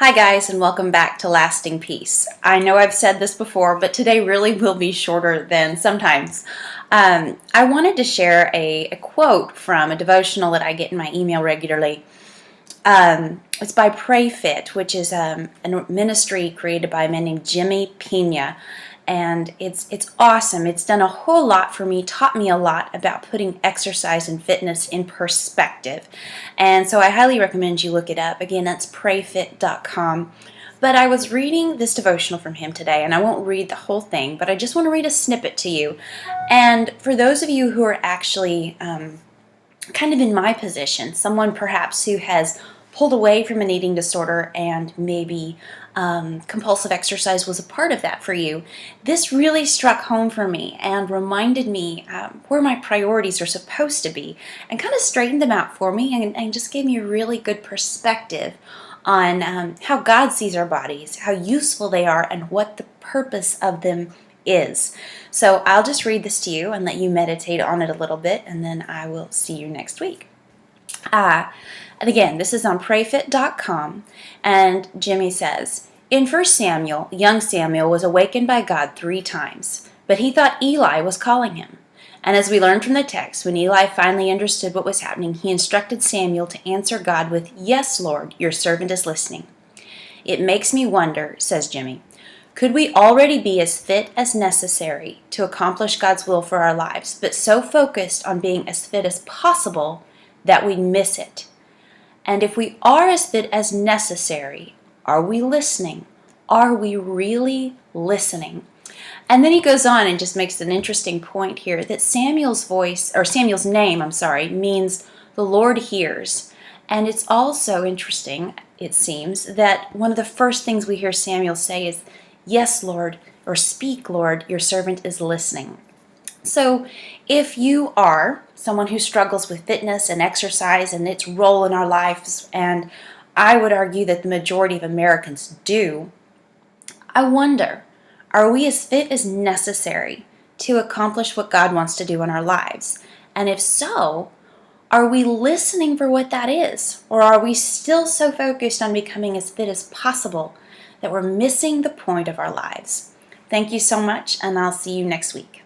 Hi guys, and welcome back to Lasting Peace. I know I've said this before, but today really will be shorter than sometimes. I wanted to share a quote from a devotional that I get in my email regularly. It's by Prayfit, which is a ministry created by a man named Pena. And it's awesome. It's done a whole lot for me, taught me a lot about putting exercise and fitness in perspective. And so I highly recommend you look it up. Again, that's prayfit.com. But I was reading this devotional from him today, and I won't read the whole thing, but I just want to read a snippet to you. And for those of you who are actually kind of in my position, someone perhaps who has pulled away from an eating disorder and maybe compulsive exercise was a part of that for you, this really struck home for me and reminded me where my priorities are supposed to be and kind of straightened them out for me and just gave me a really good perspective on how God sees our bodies, how useful they are, and what the purpose of them is. So I'll just read this to you and let you meditate on it a little bit, and then I will see you next week. And again, this is on Prayfit.com, and Jimmy says, in 1 Samuel, young Samuel was awakened by God 3 times, but he thought Eli was calling him. And as we learned from the text, when Eli finally understood what was happening, he instructed Samuel to answer God with, "Yes, Lord, your servant is listening." It makes me wonder, says Jimmy, could we already be as fit as necessary to accomplish God's will for our lives, but so focused on being as fit as possible that we miss it? And if we are as fit as necessary, are we listening? Are we really listening? And then he goes on and just makes an interesting point here that Samuel's name, means the Lord hears. And it's also interesting, it seems, that one of the first things we hear Samuel say is, "Yes, Lord," or "Speak, Lord, your servant is listening." So if you are someone who struggles with fitness and exercise and its role in our lives, and I would argue that the majority of Americans do, I wonder, are we as fit as necessary to accomplish what God wants to do in our lives? And if so, are we listening for what that is? Or are we still so focused on becoming as fit as possible that we're missing the point of our lives? Thank you so much, and I'll see you next week.